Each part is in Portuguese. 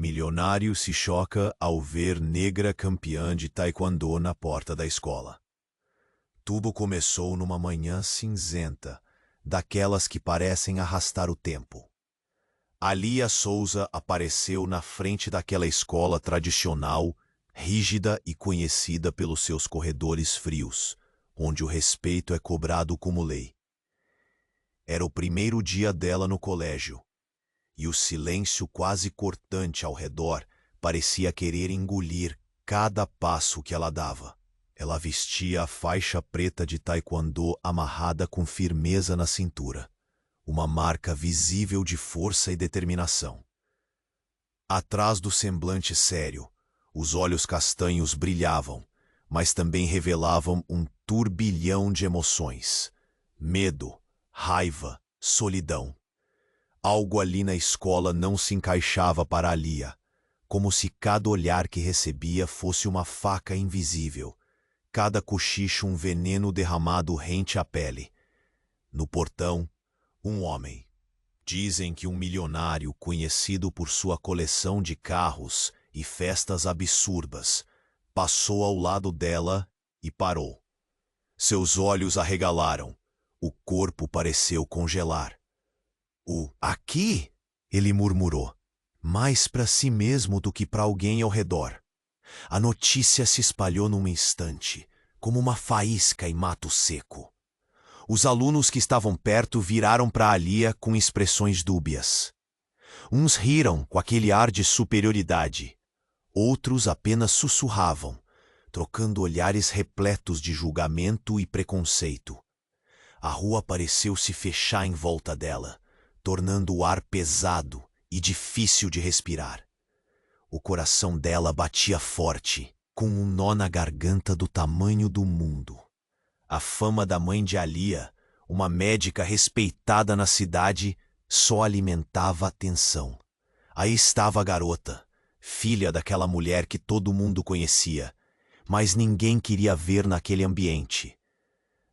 Milionário se choca ao ver negra campeã de taekwondo na porta da escola. Tudo começou numa manhã cinzenta, daquelas que parecem arrastar o tempo. Alia Souza apareceu na frente daquela escola tradicional, rígida e conhecida pelos seus corredores frios, onde o respeito é cobrado como lei. Era o primeiro dia dela no colégio, e o silêncio quase cortante ao redor parecia querer engolir cada passo que ela dava. Ela vestia a faixa preta de taekwondo amarrada com firmeza na cintura, uma marca visível de força e determinação. Atrás do semblante sério, os olhos castanhos brilhavam, mas também revelavam um turbilhão de emoções: medo, raiva, solidão. Algo ali na escola não se encaixava para Alia, como se cada olhar que recebia fosse uma faca invisível, cada cochicho um veneno derramado rente à pele. No portão, um homem. Dizem que um milionário conhecido por sua coleção de carros e festas absurdas passou ao lado dela e parou. Seus olhos arregalaram, o corpo pareceu congelar. Aqui? Ele murmurou, mais para si mesmo do que para alguém ao redor. A notícia se espalhou num instante, como uma faísca em mato seco. Os alunos que estavam perto viraram para Alia com expressões dúbias. Uns riram com aquele ar de superioridade. Outros apenas sussurravam, trocando olhares repletos de julgamento e preconceito. A rua pareceu se fechar em volta dela, tornando o ar pesado e difícil de respirar. O coração dela batia forte, com um nó na garganta do tamanho do mundo. A fama da mãe de Alia, uma médica respeitada na cidade, só alimentava a tensão. Aí estava a garota, filha daquela mulher que todo mundo conhecia, mas ninguém queria ver naquele ambiente.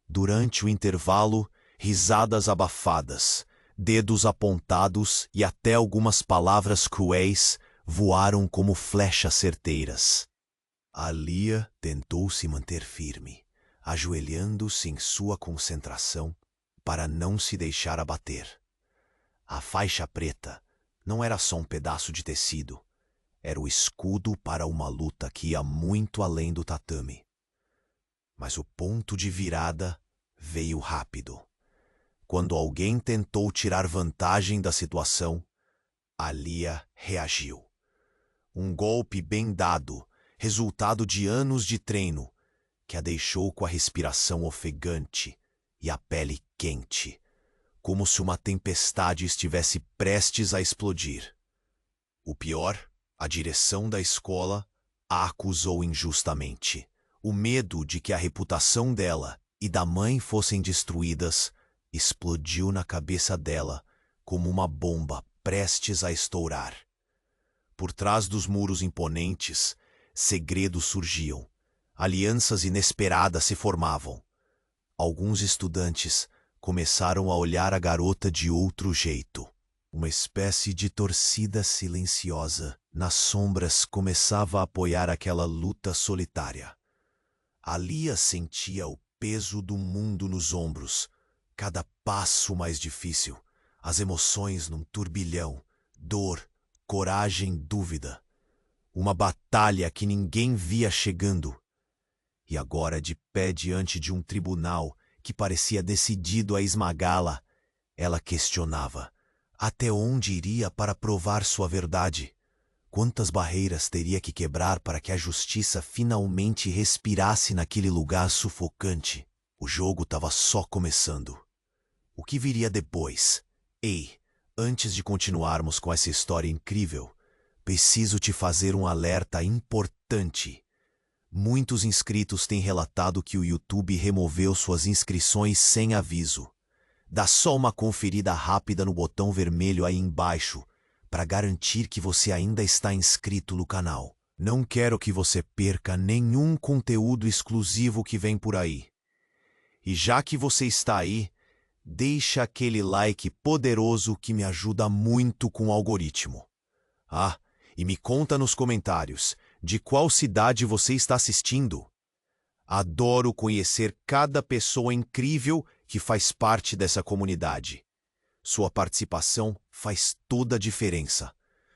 Durante o intervalo, risadas abafadas, dedos apontados e até algumas palavras cruéis voaram como flechas certeiras. Alia tentou se manter firme, ajoelhando-se em sua concentração para não se deixar abater. A faixa preta não era só um pedaço de tecido, era o escudo para uma luta que ia muito além do tatame. Mas o ponto de virada veio rápido. Quando alguém tentou tirar vantagem da situação, Alia reagiu. Um golpe bem dado, resultado de anos de treino, que a deixou com a respiração ofegante e a pele quente, como se uma tempestade estivesse prestes a explodir. O pior, a direção da escola a acusou injustamente. O medo de que a reputação dela e da mãe fossem destruídas explodiu na cabeça dela como uma bomba prestes a estourar. Por trás dos muros imponentes, segredos surgiam, alianças inesperadas se formavam. Alguns estudantes começaram a olhar a garota de outro jeito. Uma espécie de torcida silenciosa, nas sombras, começava a apoiar aquela luta solitária. Alia sentia o peso do mundo nos ombros, cada passo mais difícil, as emoções num turbilhão, dor, coragem, dúvida. Uma batalha que ninguém via chegando. E agora, de pé diante de um tribunal que parecia decidido a esmagá-la, ela questionava até onde iria para provar sua verdade. Quantas barreiras teria que quebrar para que a justiça finalmente respirasse naquele lugar sufocante? O jogo estava só começando. O que viria depois? Ei, antes de continuarmos com essa história incrível, preciso te fazer um alerta importante. Muitos inscritos têm relatado que o YouTube removeu suas inscrições sem aviso. Dá só uma conferida rápida no botão vermelho aí embaixo para garantir que você ainda está inscrito no canal. Não quero que você perca nenhum conteúdo exclusivo que vem por aí. E já que você está aí, deixa aquele like poderoso que me ajuda muito com o algoritmo. E me conta nos comentários de qual cidade você está assistindo. Adoro conhecer cada pessoa incrível que faz parte dessa comunidade. Sua participação faz toda a diferença.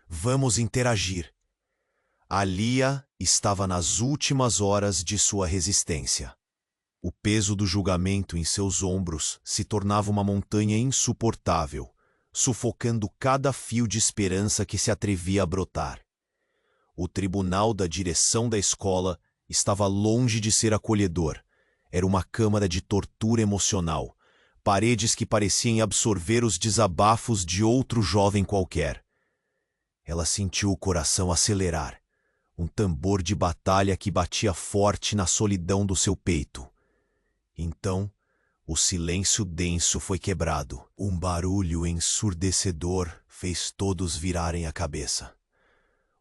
Vamos interagir. A Lia estava nas últimas horas de sua resistência. O peso do julgamento em seus ombros se tornava uma montanha insuportável, sufocando cada fio de esperança que se atrevia a brotar. O tribunal da direção da escola estava longe de ser acolhedor. Era uma câmara de tortura emocional, paredes que pareciam absorver os desabafos de outro jovem qualquer. Ela sentiu o coração acelerar, um tambor de batalha que batia forte na solidão do seu peito. Então, o silêncio denso foi quebrado. Um barulho ensurdecedor fez todos virarem a cabeça.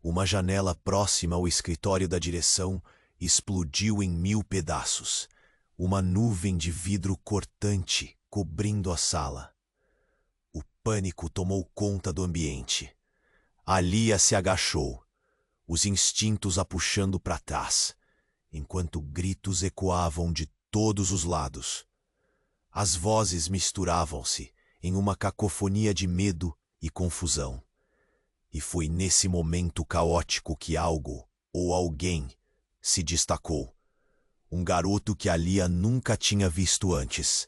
Uma janela próxima ao escritório da direção explodiu em 1000 pedaços. Uma nuvem de vidro cortante cobrindo a sala. O pânico tomou conta do ambiente. A Lia se agachou, os instintos a puxando para trás, enquanto gritos ecoavam de todos os lados. As vozes misturavam-se em uma cacofonia de medo e confusão. E foi nesse momento caótico que algo, ou alguém, se destacou. Um garoto que a Lia nunca tinha visto antes.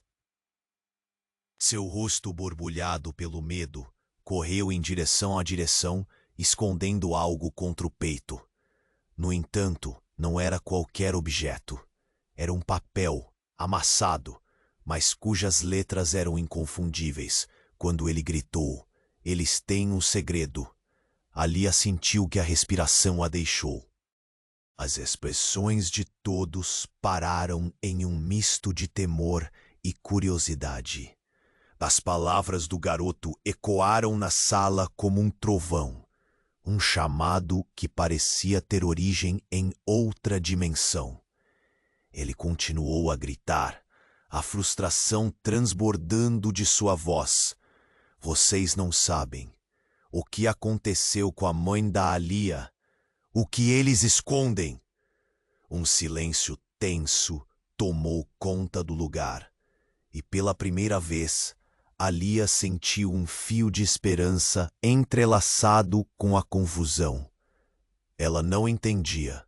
Seu rosto borbulhado pelo medo correu em direção à direção, escondendo algo contra o peito. No entanto, não era qualquer objeto. Era um papel, amassado, mas cujas letras eram inconfundíveis. Quando ele gritou, "Eles têm um segredo." A Lia sentiu que a respiração a deixou. As expressões de todos pararam em um misto de temor e curiosidade. As palavras do garoto ecoaram na sala como um trovão, um chamado que parecia ter origem em outra dimensão. Ele continuou a gritar, a frustração transbordando de sua voz. "Vocês não sabem o que aconteceu com a mãe da Alia, o que eles escondem." Um silêncio tenso tomou conta do lugar, e pela primeira vez, Alia sentiu um fio de esperança entrelaçado com a confusão. Ela não entendia,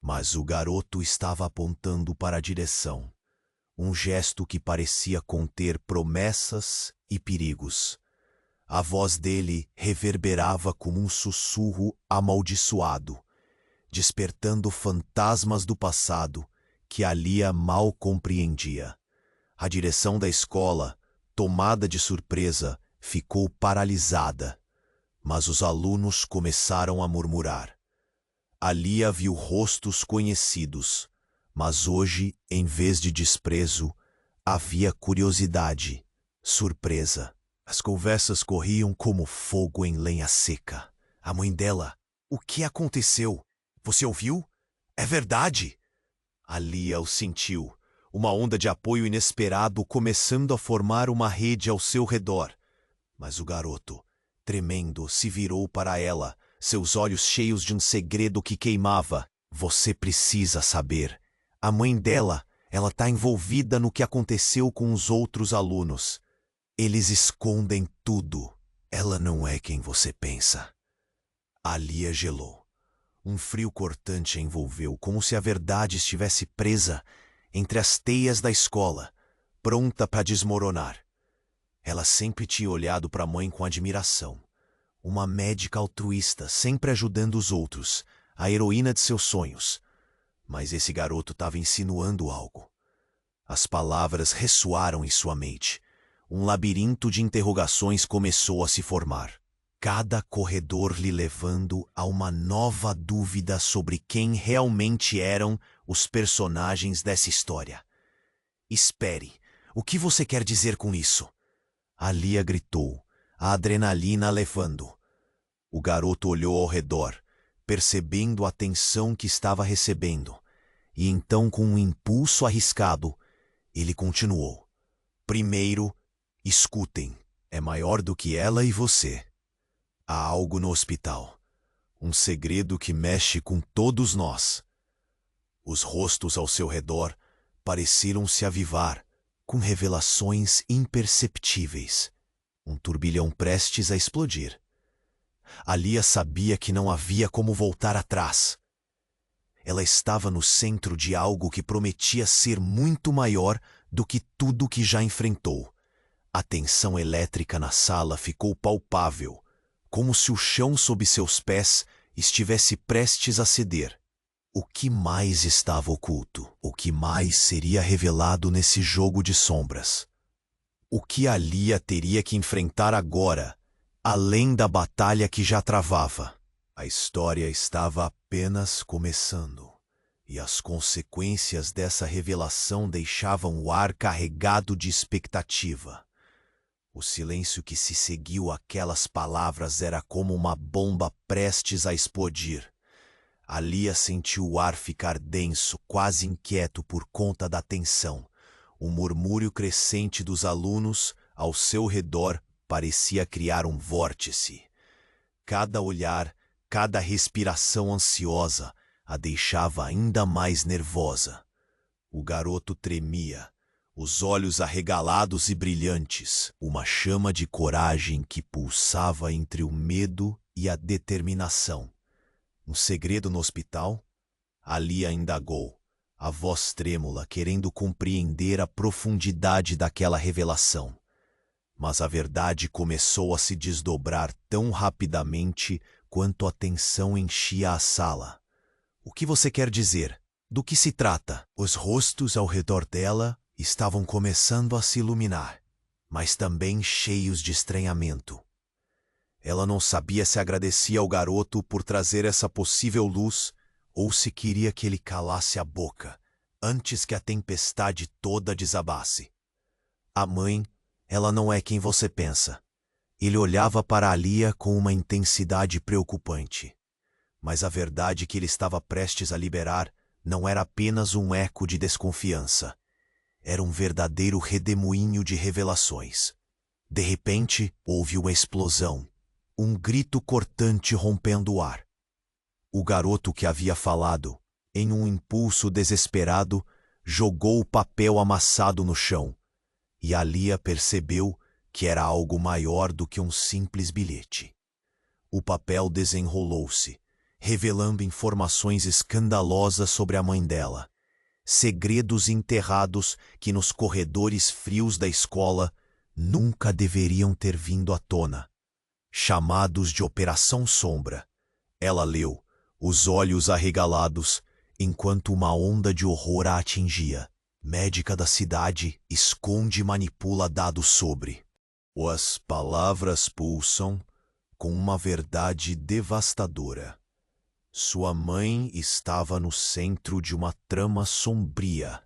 mas o garoto estava apontando para a direção, um gesto que parecia conter promessas e perigos. A voz dele reverberava como um sussurro amaldiçoado, despertando fantasmas do passado que a Lia mal compreendia. A direção da escola, tomada de surpresa, ficou paralisada, mas os alunos começaram a murmurar. A Lia viu rostos conhecidos, mas hoje, em vez de desprezo, havia curiosidade, surpresa. As conversas corriam como fogo em lenha seca. A mãe dela: "O que aconteceu? Você ouviu? É verdade?" A Lia o sentiu, uma onda de apoio inesperado começando a formar uma rede ao seu redor. Mas o garoto, tremendo, se virou para ela, seus olhos cheios de um segredo que queimava. "Você precisa saber. A mãe dela, ela está envolvida no que aconteceu com os outros alunos. Eles escondem tudo. Ela não é quem você pensa." A Lia gelou. Um frio cortante a envolveu, como se a verdade estivesse presa entre as teias da escola, pronta para desmoronar. Ela sempre tinha olhado para a mãe com admiração. Uma médica altruísta, sempre ajudando os outros, a heroína de seus sonhos. Mas esse garoto estava insinuando algo. As palavras ressoaram em sua mente. Um labirinto de interrogações começou a se formar. Cada corredor lhe levando a uma nova dúvida sobre quem realmente eram os personagens dessa história. "Espere, o que você quer dizer com isso?" A Lia gritou, a adrenalina a levando. O garoto olhou ao redor, percebendo a tensão que estava recebendo, e então, com um impulso arriscado, ele continuou. "Primeiro, escutem. É maior do que ela e você. Há algo no hospital. Um segredo que mexe com todos nós. Os rostos ao seu redor pareceram se avivar, com revelações imperceptíveis. Um turbilhão prestes a explodir. Alia sabia que não havia como voltar atrás. Ela estava no centro de algo que prometia ser muito maior do que tudo que já enfrentou. A tensão elétrica na sala ficou palpável, como se o chão sob seus pés estivesse prestes a ceder. O que mais estava oculto? O que mais seria revelado nesse jogo de sombras? O que Alia teria que enfrentar agora, além da batalha que já travava? A história estava apenas começando, e as consequências dessa revelação deixavam o ar carregado de expectativa. O silêncio que se seguiu àquelas palavras era como uma bomba prestes a explodir. Alia sentiu o ar ficar denso, quase inquieto por conta da tensão. O murmúrio crescente dos alunos ao seu redor parecia criar um vórtice. Cada olhar, cada respiração ansiosa a deixava ainda mais nervosa. O garoto tremia, os olhos arregalados e brilhantes, uma chama de coragem que pulsava entre o medo e a determinação. Um segredo no hospital? Alia indagou, a voz trêmula, querendo compreender a profundidade daquela revelação. Mas a verdade começou a se desdobrar tão rapidamente quanto a tensão enchia a sala. O que você quer dizer? Do que se trata? Os rostos ao redor dela estavam começando a se iluminar, mas também cheios de estranhamento. Ela não sabia se agradecia ao garoto por trazer essa possível luz ou se queria que ele calasse a boca antes que a tempestade toda desabasse. A mãe, ela não é quem você pensa. Ele olhava para Alia com uma intensidade preocupante. Mas a verdade que ele estava prestes a liberar não era apenas um eco de desconfiança. Era um verdadeiro redemoinho de revelações. De repente, houve uma explosão. Um grito cortante rompendo o ar. O garoto que havia falado, em um impulso desesperado, jogou o papel amassado no chão. E Alia percebeu que era algo maior do que um simples bilhete. O papel desenrolou-se, revelando informações escandalosas sobre a mãe dela. Segredos enterrados que nos corredores frios da escola nunca deveriam ter vindo à tona. Chamados de Operação Sombra. Ela leu, os olhos arregalados, enquanto uma onda de horror a atingia. Médica da cidade esconde e manipula dados sobre. As palavras pulsam com uma verdade devastadora. Sua mãe estava no centro de uma trama sombria,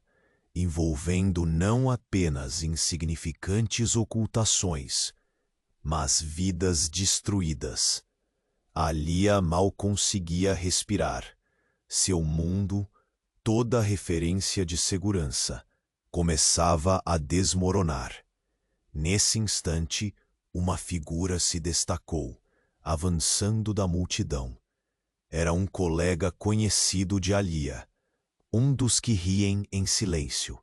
envolvendo não apenas insignificantes ocultações, mas vidas destruídas. Alia mal conseguia respirar. Seu mundo, toda referência de segurança, começava a desmoronar. Nesse instante, uma figura se destacou, avançando da multidão. Era um colega conhecido de Alia, um dos que riem em silêncio.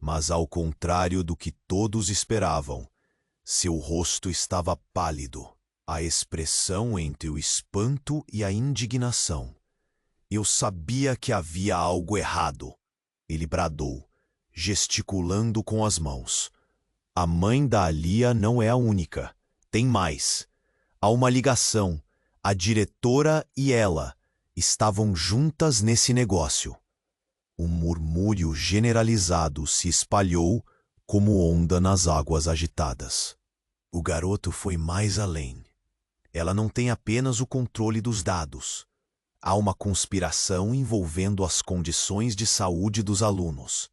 Mas ao contrário do que todos esperavam, seu rosto estava pálido, a expressão entre o espanto e a indignação. Eu sabia que havia algo errado, ele bradou, gesticulando com as mãos. A mãe da Alia não é a única, tem mais. Há uma ligação. A diretora e ela estavam juntas nesse negócio. Um murmúrio generalizado se espalhou como onda nas águas agitadas. O garoto foi mais além. Ela não tem apenas o controle dos dados. Há uma conspiração envolvendo as condições de saúde dos alunos.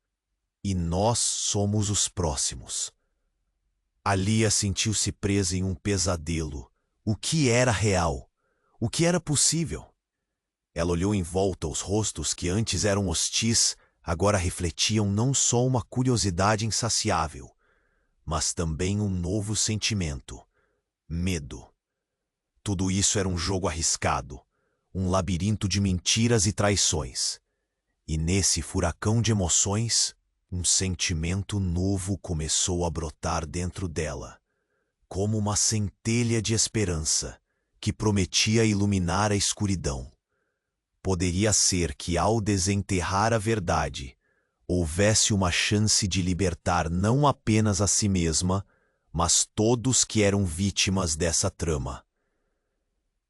E nós somos os próximos. Alia sentiu-se presa em um pesadelo. O que era real? O que era possível? Ela olhou em volta, os rostos que antes eram hostis, agora refletiam não só uma curiosidade insaciável, mas também um novo sentimento: medo. Tudo isso era um jogo arriscado, um labirinto de mentiras e traições. E nesse furacão de emoções, um sentimento novo começou a brotar dentro dela, como uma centelha de esperança que prometia iluminar a escuridão. Poderia ser que, ao desenterrar a verdade, houvesse uma chance de libertar não apenas a si mesma, mas todos que eram vítimas dessa trama.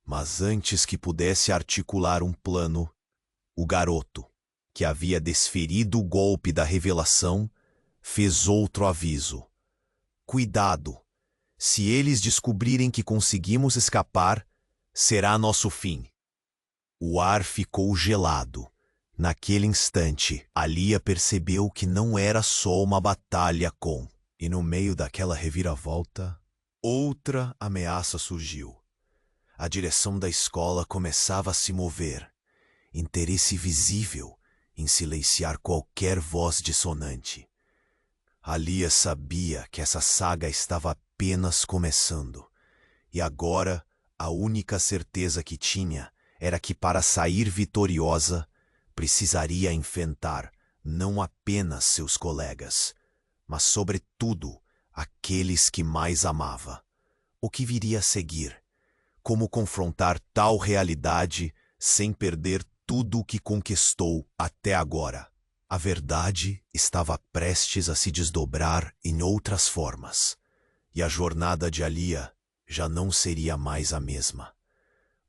Mas antes que pudesse articular um plano, o garoto, que havia desferido o golpe da revelação, fez outro aviso. Cuidado! Se eles descobrirem que conseguimos escapar, será nosso fim. O ar ficou gelado. Naquele instante, Alia percebeu que não era só uma batalha com... E no meio daquela reviravolta, outra ameaça surgiu. A direção da escola começava a se mover. Interesse visível em silenciar qualquer voz dissonante. Alia sabia que essa saga estava apenas começando. E agora, a única certeza que tinha era que, para sair vitoriosa, precisaria enfrentar não apenas seus colegas, mas, sobretudo, aqueles que mais amava. O que viria a seguir? Como confrontar tal realidade sem perder tudo o que conquistou até agora? A verdade estava prestes a se desdobrar em outras formas, e a jornada de Alia já não seria mais a mesma.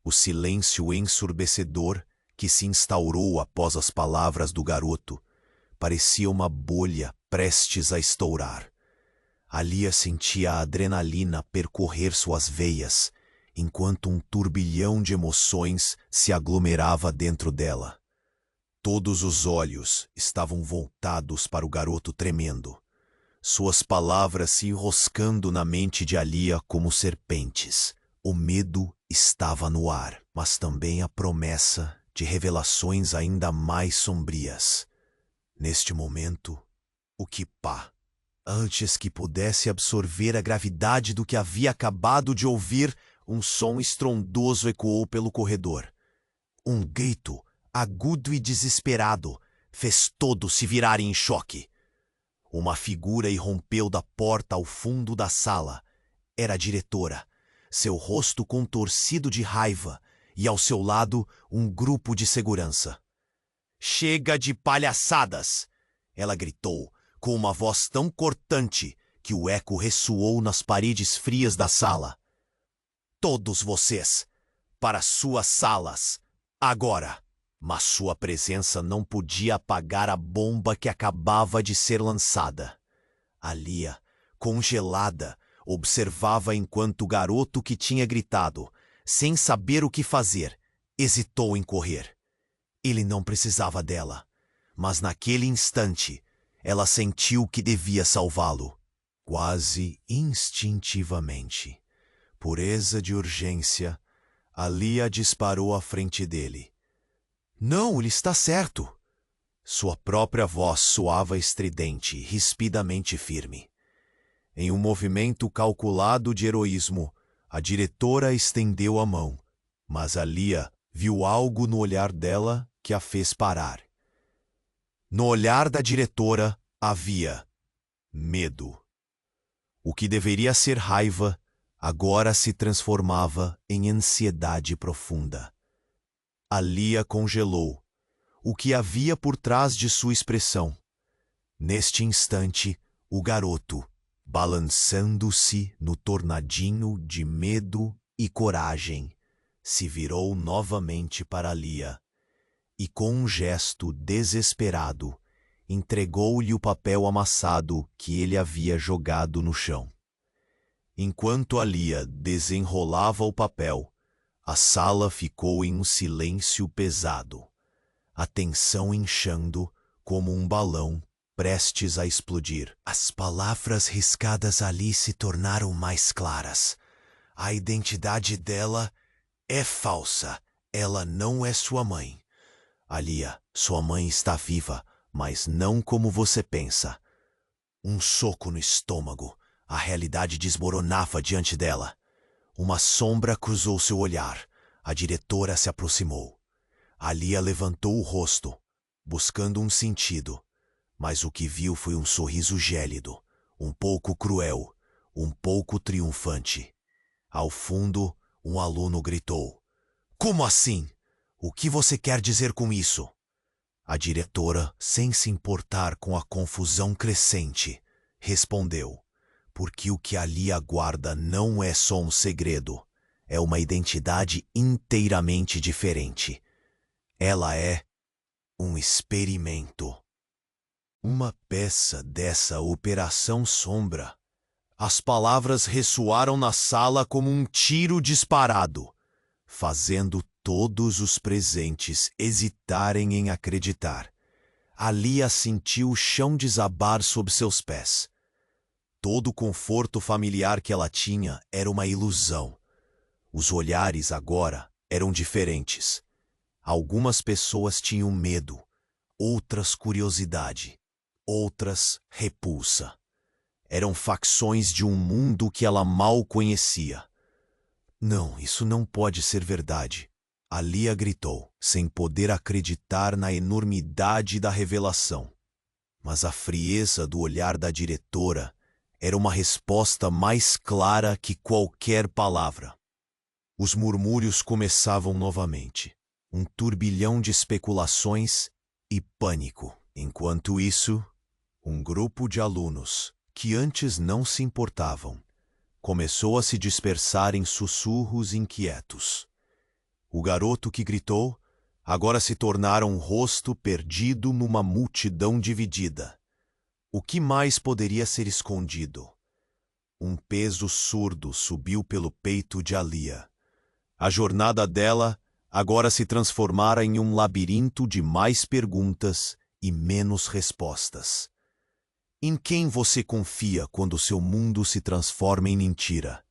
O silêncio ensurdecedor que se instaurou após as palavras do garoto parecia uma bolha prestes a estourar. Alia sentia a adrenalina percorrer suas veias, enquanto um turbilhão de emoções se aglomerava dentro dela. Todos os olhos estavam voltados para o garoto tremendo, suas palavras se enroscando na mente de Alia como serpentes. O medo estava no ar, mas também a promessa de revelações ainda mais sombrias. Neste momento, o Kipá, antes que pudesse absorver a gravidade do que havia acabado de ouvir, um som estrondoso ecoou pelo corredor. Um grito, agudo e desesperado, fez todos se virarem em choque. Uma figura irrompeu da porta ao fundo da sala. Era a diretora, seu rosto contorcido de raiva, e ao seu lado um grupo de segurança. "Chega de palhaçadas!" ela gritou, com uma voz tão cortante que o eco ressoou nas paredes frias da sala. "Todos vocês, para suas salas, agora!" Mas sua presença não podia apagar a bomba que acabava de ser lançada. Alia, congelada, observava enquanto o garoto que tinha gritado, sem saber o que fazer, hesitou em correr. Ele não precisava dela, mas naquele instante, ela sentiu que devia salvá-lo. Quase instintivamente, pureza de urgência, Alia disparou à frente dele. "Não, ele está certo!" Sua própria voz soava estridente, rispidamente firme. Em um movimento calculado de heroísmo, a diretora estendeu a mão, mas Alia viu algo no olhar dela que a fez parar. No olhar da diretora havia medo. O que deveria ser raiva, agora se transformava em ansiedade profunda. Alia congelou. O que havia por trás de sua expressão? Neste instante, o garoto, balançando-se no tornadinho de medo e coragem, se virou novamente para Alia e, com um gesto desesperado, entregou-lhe o papel amassado que ele havia jogado no chão. Enquanto Alia desenrolava o papel, a sala ficou em um silêncio pesado, a tensão inchando como um balão prestes a explodir. As palavras riscadas ali se tornaram mais claras. A identidade dela é falsa. Ela não é sua mãe. Alia, sua mãe está viva, mas não como você pensa. Um soco no estômago. A realidade desmoronava diante dela. Uma sombra cruzou seu olhar. A diretora se aproximou. Alia levantou o rosto, buscando um sentido, mas o que viu foi um sorriso gélido, um pouco cruel, um pouco triunfante. Ao fundo, um aluno gritou: "Como assim? O que você quer dizer com isso?" A diretora, sem se importar com a confusão crescente, respondeu: "Porque o que Alia guarda não é só um segredo, é uma identidade inteiramente diferente. Ela é um experimento. Uma peça dessa Operação Sombra." As palavras ressoaram na sala como um tiro disparado, fazendo todos os presentes hesitarem em acreditar. Alia sentiu o chão desabar sob seus pés. Todo o conforto familiar que ela tinha era uma ilusão. Os olhares agora eram diferentes. Algumas pessoas tinham medo, outras curiosidade, outras repulsa. Eram facções de um mundo que ela mal conhecia. "Não, isso não pode ser verdade." Alia gritou, sem poder acreditar na enormidade da revelação. Mas a frieza do olhar da diretora era uma resposta mais clara que qualquer palavra. Os murmúrios começavam novamente, um turbilhão de especulações e pânico. Enquanto isso, um grupo de alunos, que antes não se importavam, começou a se dispersar em sussurros inquietos. O garoto que gritou agora se tornara um rosto perdido numa multidão dividida. O que mais poderia ser escondido? Um peso surdo subiu pelo peito de Alia. A jornada dela agora se transformara em um labirinto de mais perguntas e menos respostas. Em quem você confia quando seu mundo se transforma em mentira?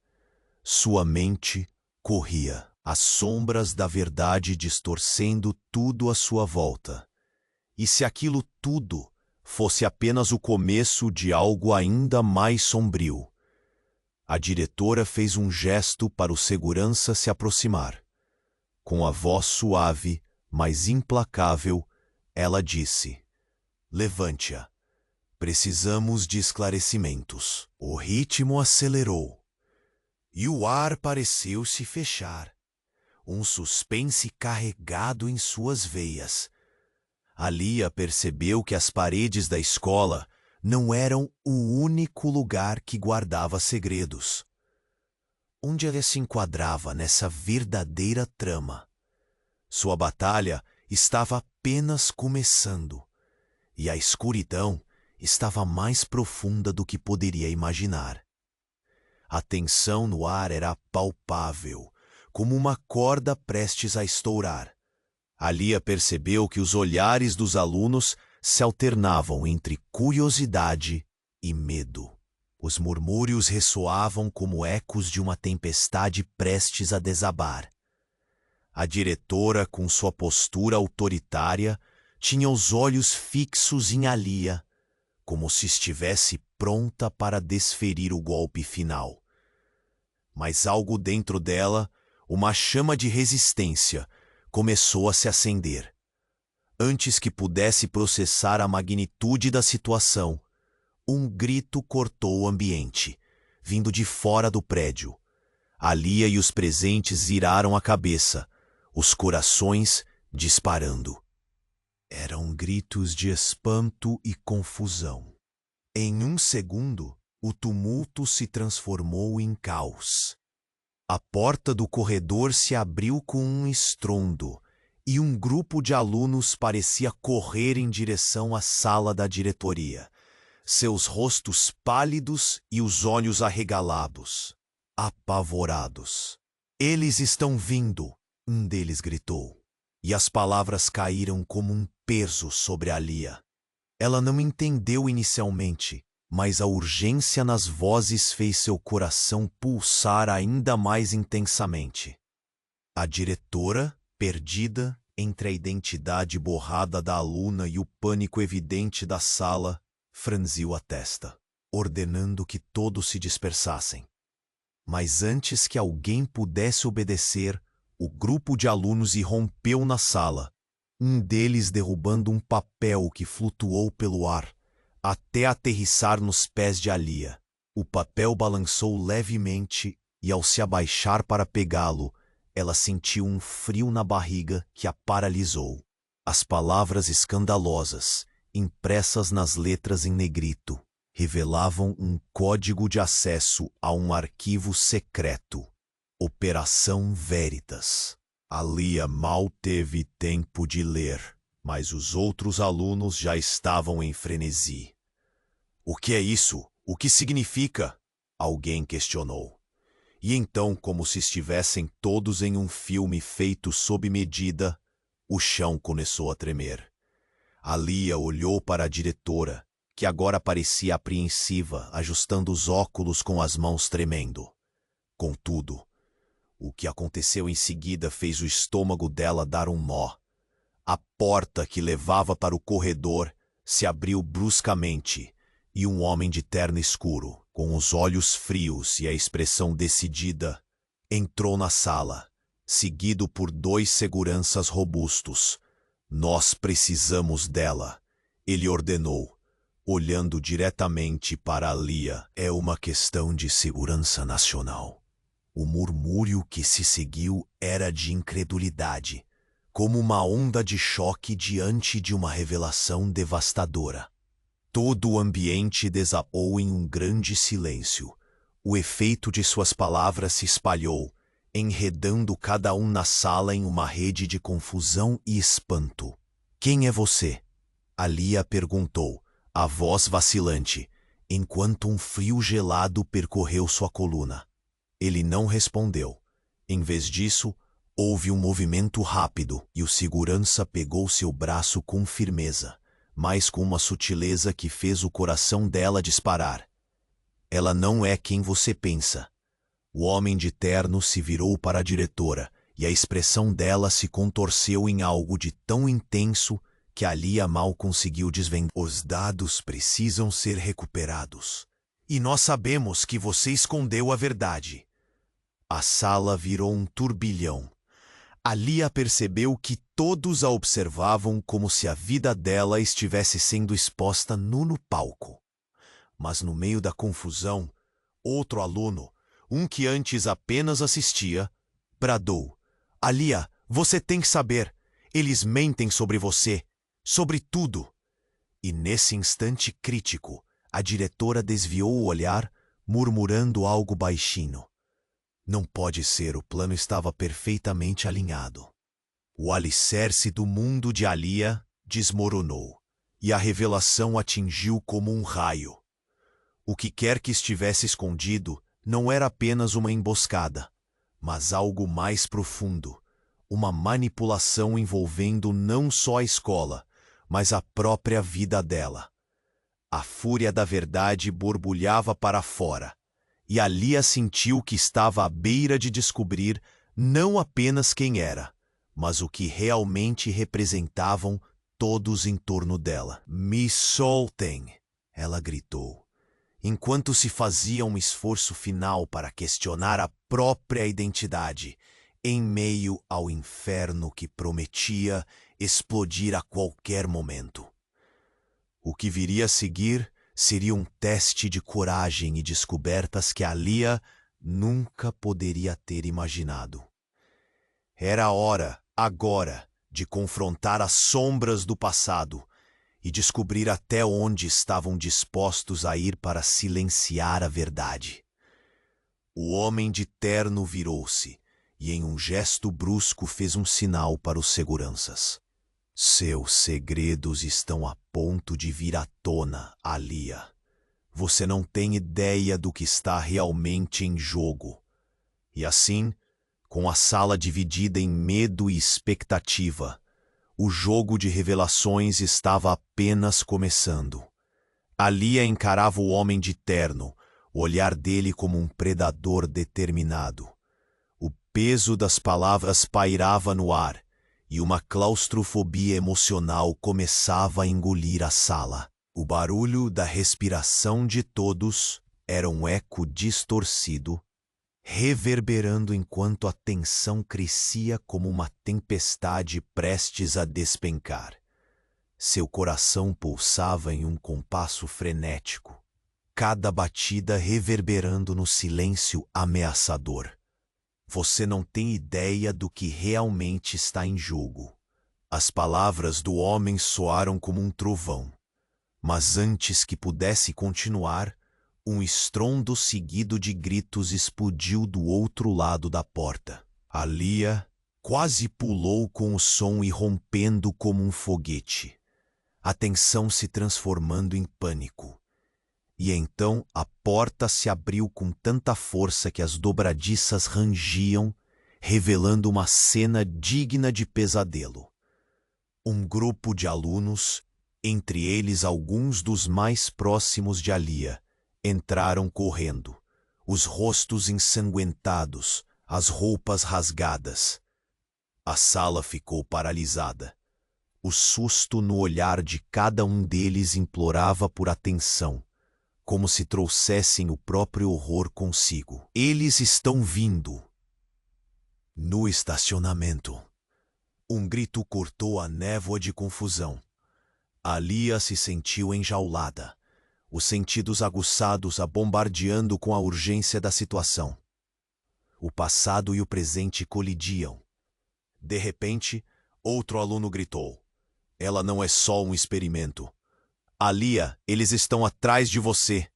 Sua mente corria, as sombras da verdade distorcendo tudo à sua volta. E se aquilo tudo fosse apenas o começo de algo ainda mais sombrio? A diretora fez um gesto para o segurança se aproximar. Com a voz suave, mas implacável, ela disse: "Levante-a. Precisamos de esclarecimentos." O ritmo acelerou e o ar pareceu se fechar. Um suspense carregado em suas veias. Alia percebeu que as paredes da escola não eram o único lugar que guardava segredos. Onde ela se enquadrava nessa verdadeira trama? Sua batalha estava apenas começando, e a escuridão estava mais profunda do que poderia imaginar. A tensão no ar era palpável, como uma corda prestes a estourar. Alia percebeu que os olhares dos alunos se alternavam entre curiosidade e medo. Os murmúrios ressoavam como ecos de uma tempestade prestes a desabar. A diretora, com sua postura autoritária, tinha os olhos fixos em Alia, como se estivesse pronta para desferir o golpe final. Mas algo dentro dela, uma chama de resistência, começou a se acender. Antes que pudesse processar a magnitude da situação, um grito cortou o ambiente, vindo de fora do prédio. Alia e os presentes viraram a cabeça, os corações disparando. Eram gritos de espanto e confusão. Em um segundo, o tumulto se transformou em caos. A porta do corredor se abriu com um estrondo, e um grupo de alunos parecia correr em direção à sala da diretoria, seus rostos pálidos e os olhos arregalados, apavorados. "Eles estão vindo!" um deles gritou, e as palavras caíram como um peso sobre Alia. Ela não entendeu inicialmente, mas a urgência nas vozes fez seu coração pulsar ainda mais intensamente. A diretora, perdida entre a identidade borrada da aluna e o pânico evidente da sala, franziu a testa, ordenando que todos se dispersassem. Mas antes que alguém pudesse obedecer, O grupo de alunos irrompeu na sala, um deles derrubando um papel que flutuou pelo ar, até aterrissar nos pés de Alia. O papel balançou levemente e, ao se abaixar para pegá-lo, ela sentiu um frio na barriga que a paralisou. As palavras escandalosas, impressas nas letras em negrito, revelavam um código de acesso a um arquivo secreto. Operação Veritas. Alia mal teve tempo de ler, mas os outros alunos já estavam em frenesi. O que é isso? O que significa? Alguém questionou. E então, como se estivessem todos em um filme feito sob medida, o chão começou a tremer. Alia olhou para a diretora, que agora parecia apreensiva, ajustando os óculos com as mãos tremendo. Contudo, o que aconteceu em seguida fez o estômago dela dar um nó. A porta que levava para o corredor se abriu bruscamente e um homem de terno escuro, com os olhos frios e a expressão decidida, entrou na sala, seguido por 2 seguranças robustos. Nós precisamos dela, ele ordenou, olhando diretamente para Alia. É uma questão de segurança nacional. O murmúrio que se seguiu era de incredulidade, como uma onda de choque diante de uma revelação devastadora. Todo o ambiente desabou em um grande silêncio. O efeito de suas palavras se espalhou, enredando cada um na sala em uma rede de confusão e espanto. Quem é você? Alia perguntou, a voz vacilante, enquanto um frio gelado percorreu sua coluna. Ele não respondeu. Em vez disso, houve um movimento rápido e o segurança pegou seu braço com firmeza, mas com uma sutileza que fez o coração dela disparar. Ela não é quem você pensa. O homem de terno se virou para a diretora e a expressão dela se contorceu em algo de tão intenso que Alia mal conseguiu desvendar. Os dados precisam ser recuperados. E nós sabemos que você escondeu a verdade. A sala virou um turbilhão. Alia percebeu que todos a observavam como se a vida dela estivesse sendo exposta no palco. Mas no meio da confusão, outro aluno, um que antes apenas assistia, bradou: Alia, você tem que saber. Eles mentem sobre você, sobre tudo. E nesse instante crítico, a diretora desviou o olhar, murmurando algo baixinho. Não pode ser, o plano estava perfeitamente alinhado. O alicerce do mundo de Alia desmoronou, e a revelação atingiu como um raio. O que quer que estivesse escondido não era apenas uma emboscada, mas algo mais profundo, uma manipulação envolvendo não só a escola, mas a própria vida dela. A fúria da verdade borbulhava para fora, e Alia sentiu que estava à beira de descobrir não apenas quem era, mas o que realmente representavam todos em torno dela. Me soltem, ela gritou, enquanto se fazia um esforço final para questionar a própria identidade, em meio ao inferno que prometia explodir a qualquer momento. O que viria a seguir seria um teste de coragem e descobertas que Alia nunca poderia ter imaginado. Era a hora, agora, de confrontar as sombras do passado e descobrir até onde estavam dispostos a ir para silenciar a verdade. O homem de terno virou-se e, em um gesto brusco, fez um sinal para os seguranças. Seus segredos estão a ponto de vir à tona, Alia. Você não tem ideia do que está realmente em jogo. E assim, com a sala dividida em medo e expectativa, o jogo de revelações estava apenas começando. Alia encarava o homem de terno, o olhar dele como um predador determinado. O peso das palavras pairava no ar, e uma claustrofobia emocional começava a engolir a sala. O barulho da respiração de todos era um eco distorcido reverberando enquanto a tensão crescia como uma tempestade prestes a despencar. Seu coração pulsava em um compasso frenético, cada batida reverberando no silêncio ameaçador. Você não tem ideia do que realmente está em jogo. As palavras do homem soaram como um trovão, mas antes que pudesse continuar, um estrondo seguido de gritos explodiu do outro lado da porta. Alia quase pulou com o som irrompendo como um foguete, a tensão se transformando em pânico. E então a porta se abriu com tanta força que as dobradiças rangiam, revelando uma cena digna de pesadelo. Um grupo de alunos, entre eles alguns dos mais próximos de Alia, entraram correndo, os rostos ensanguentados, as roupas rasgadas. A sala ficou paralisada. O susto no olhar de cada um deles implorava por atenção, como se trouxessem o próprio horror consigo. Eles estão vindo. No estacionamento, um grito cortou a névoa de confusão. Alia se sentiu enjaulada, os sentidos aguçados a bombardeando com a urgência da situação. O passado e o presente colidiam. De repente, outro aluno gritou: "Ela não é só um experimento. Alia, eles estão atrás de você."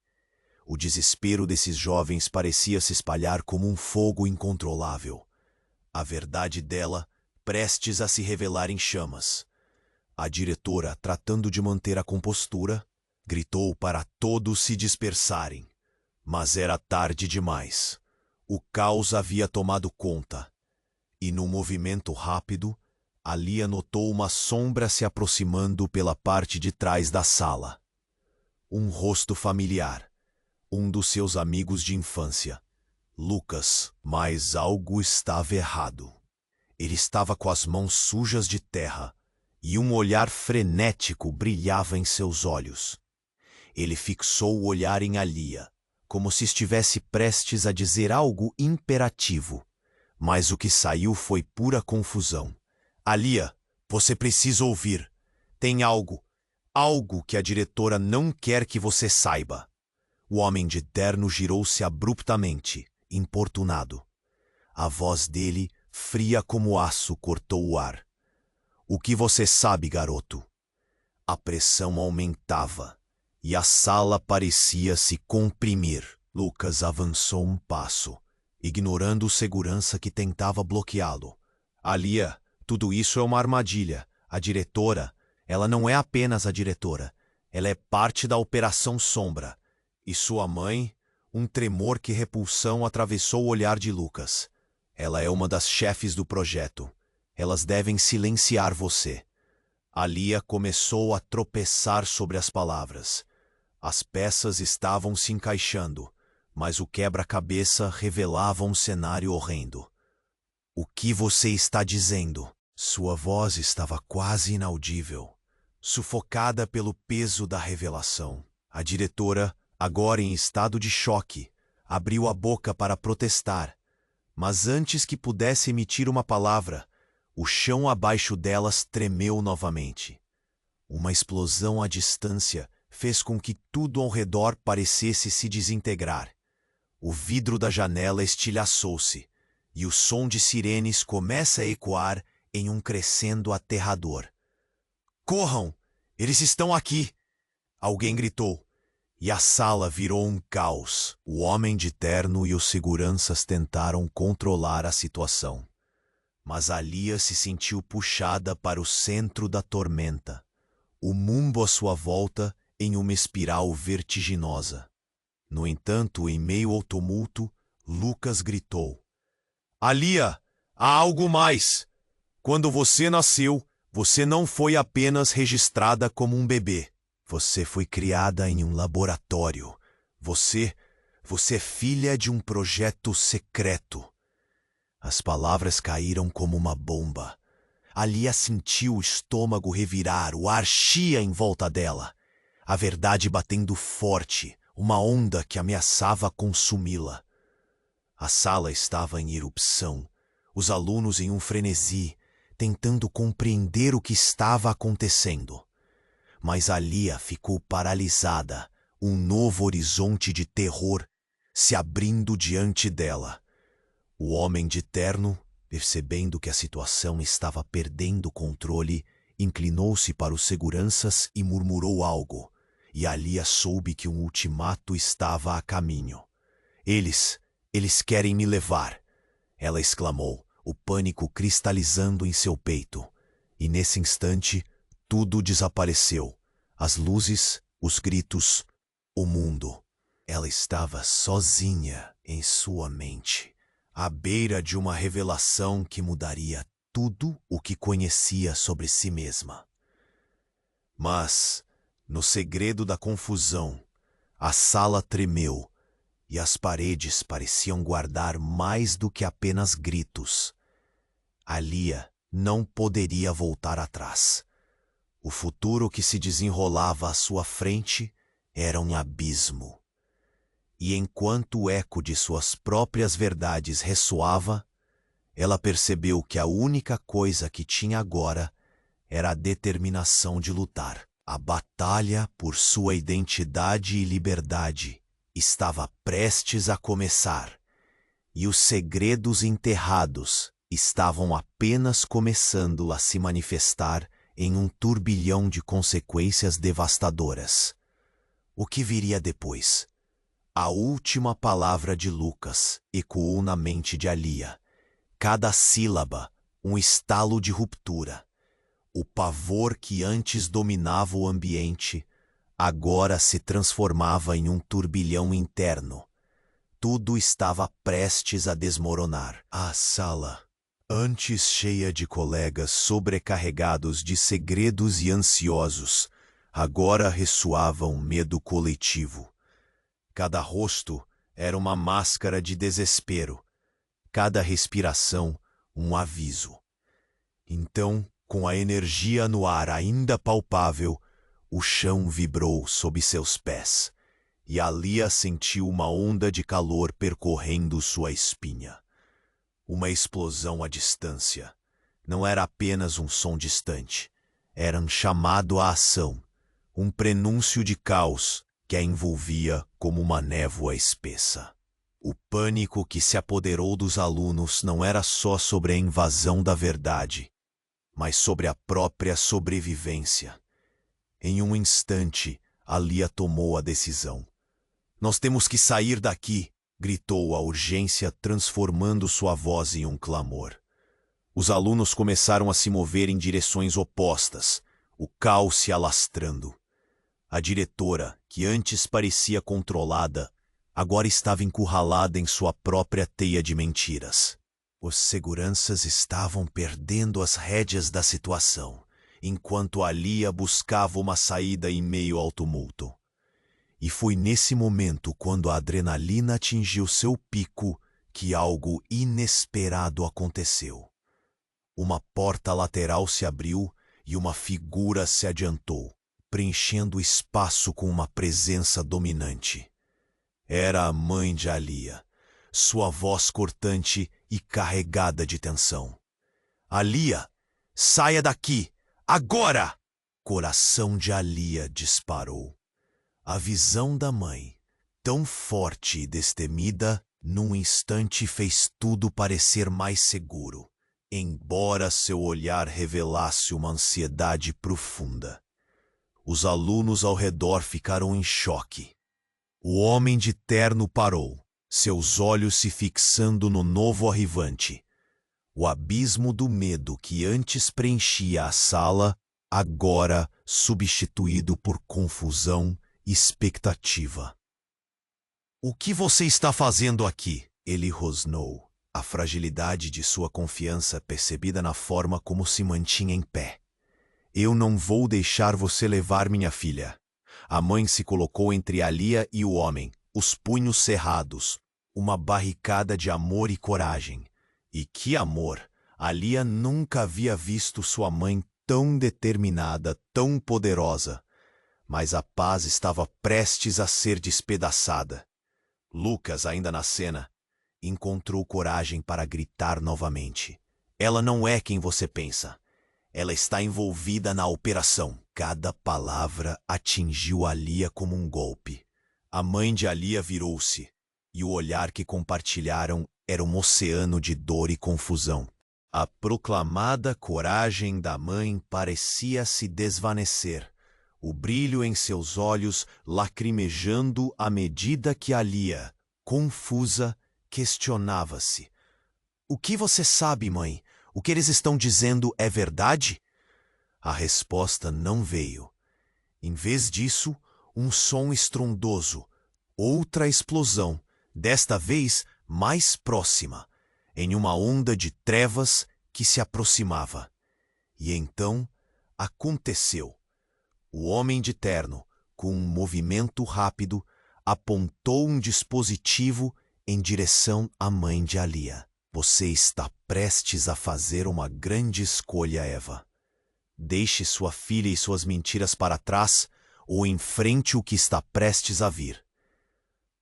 O desespero desses jovens parecia se espalhar como um fogo incontrolável. A verdade dela, prestes a se revelar em chamas. A diretora, tratando de manter a compostura, gritou para todos se dispersarem. Mas era tarde demais. O caos havia tomado conta. E num movimento rápido, Alia notou uma sombra se aproximando pela parte de trás da sala. Um rosto familiar, um dos seus amigos de infância, Lucas. Mas algo estava errado. Ele estava com as mãos sujas de terra e um olhar frenético brilhava em seus olhos. Ele fixou o olhar em Alia, como se estivesse prestes a dizer algo imperativo, mas o que saiu foi pura confusão. "Alia, você precisa ouvir. Tem algo que a diretora não quer que você saiba." O homem de terno girou-se abruptamente, importunado. A voz dele, fria como aço, cortou o ar. "O que você sabe, garoto?" A pressão aumentava e a sala parecia se comprimir. Lucas avançou um passo, ignorando o segurança que tentava bloqueá-lo. "Alia, tudo isso é uma armadilha. A diretora, ela não é apenas a diretora. Ela é parte da Operação Sombra." E sua mãe, um tremor que repulsão atravessou o olhar de Lucas. "Ela é uma das chefes do projeto. Elas devem silenciar você." Alia começou a tropeçar sobre as palavras. As peças estavam se encaixando, mas o quebra-cabeça revelava um cenário horrendo. "O que você está dizendo?" Sua voz estava quase inaudível, sufocada pelo peso da revelação. A diretora, agora em estado de choque, abriu a boca para protestar, mas antes que pudesse emitir uma palavra, o chão abaixo delas tremeu novamente. Uma explosão à distância fez com que tudo ao redor parecesse se desintegrar. O vidro da janela estilhaçou-se, e o som de sirenes começa a ecoar em um crescendo aterrador. "Corram! Eles estão aqui!" Alguém gritou, e a sala virou um caos. O homem de terno e os seguranças tentaram controlar a situação, mas Alia se sentiu puxada para o centro da tormenta, o mundo à sua volta em uma espiral vertiginosa. No entanto, em meio ao tumulto, Lucas gritou: "Alia, há algo mais! Quando você nasceu, você não foi apenas registrada como um bebê. Você foi criada em um laboratório. Você é filha de um projeto secreto." As palavras caíram como uma bomba. Alia sentiu o estômago revirar, o ar chia em volta dela. A verdade batendo forte, uma onda que ameaçava consumi-la. A sala estava em erupção, os alunos em um frenesi, tentando compreender o que estava acontecendo. Mas Alia ficou paralisada, um novo horizonte de terror se abrindo diante dela. O homem de terno, percebendo que a situação estava perdendo o controle, inclinou-se para os seguranças e murmurou algo, e Alia soube que um ultimato estava a caminho. Eles querem me levar, ela exclamou, o pânico cristalizando em seu peito. E nesse instante, tudo desapareceu. As luzes, os gritos, o mundo. Ela estava sozinha em sua mente, à beira de uma revelação que mudaria tudo o que conhecia sobre si mesma. Mas, no segredo da confusão, a sala tremeu e as paredes pareciam guardar mais do que apenas gritos. Alia não poderia voltar atrás. O futuro que se desenrolava à sua frente era um abismo. E enquanto o eco de suas próprias verdades ressoava, ela percebeu que a única coisa que tinha agora era a determinação de lutar. A batalha por sua identidade e liberdade estava prestes a começar, e os segredos enterrados estavam apenas começando a se manifestar em um turbilhão de consequências devastadoras. O que viria depois? A última palavra de Lucas ecoou na mente de Alia. Cada sílaba, um estalo de ruptura. O pavor que antes dominava o ambiente, agora se transformava em um turbilhão interno. Tudo estava prestes a desmoronar. A sala, antes cheia de colegas sobrecarregados de segredos e ansiosos, agora ressoava um medo coletivo. Cada rosto era uma máscara de desespero, cada respiração um aviso. Então, com a energia no ar ainda palpável, o chão vibrou sob seus pés, e Alia sentiu uma onda de calor percorrendo sua espinha. Uma explosão à distância. Não era apenas um som distante. Era um chamado à ação, um prenúncio de caos que a envolvia como uma névoa espessa. O pânico que se apoderou dos alunos não era só sobre a invasão da verdade, mas sobre a própria sobrevivência. Em um instante, Alia tomou a decisão. "Nós temos que sair daqui!" gritou a urgência, transformando sua voz em um clamor. Os alunos começaram a se mover em direções opostas, o caos se alastrando. A diretora, que antes parecia controlada, agora estava encurralada em sua própria teia de mentiras. Os seguranças estavam perdendo as rédeas da situação, enquanto Alia buscava uma saída em meio ao tumulto. E foi nesse momento, quando a adrenalina atingiu seu pico, que algo inesperado aconteceu. Uma porta lateral se abriu e uma figura se adiantou, preenchendo o espaço com uma presença dominante. Era a mãe de Alia, sua voz cortante e carregada de tensão. "Alia, saia daqui, agora!" Coração de Alia disparou. A visão da mãe, tão forte e destemida, num instante fez tudo parecer mais seguro, embora seu olhar revelasse uma ansiedade profunda. Os alunos ao redor ficaram em choque. O homem de terno parou, seus olhos se fixando no novo arrivante. O abismo do medo que antes preenchia a sala, agora substituído por confusão e expectativa. "O que você está fazendo aqui?" ele rosnou, a fragilidade de sua confiança percebida na forma como se mantinha em pé. "Eu não vou deixar você levar minha filha." A mãe se colocou entre Alia e o homem, os punhos cerrados, uma barricada de amor e coragem. E que amor! Alia nunca havia visto sua mãe tão determinada, tão poderosa. Mas a paz estava prestes a ser despedaçada. Lucas, ainda na cena, encontrou coragem para gritar novamente. Ela não é quem você pensa. Ela está envolvida na operação. Cada palavra atingiu Alia como um golpe. A mãe de Alia virou-se, e o olhar que compartilharam era um oceano de dor e confusão. A proclamada coragem da mãe parecia se desvanecer, o brilho em seus olhos lacrimejando à medida que Alia, confusa, questionava-se. O que você sabe, mãe? O que eles estão dizendo é verdade? A resposta não veio. Em vez disso, um som estrondoso, outra explosão, desta vez mais próxima, em uma onda de trevas que se aproximava. E então aconteceu. O homem de terno, com um movimento rápido, apontou um dispositivo em direção à mãe de Alia. Você está prestes a fazer uma grande escolha, Eva. Deixe sua filha e suas mentiras para trás ou enfrente o que está prestes a vir.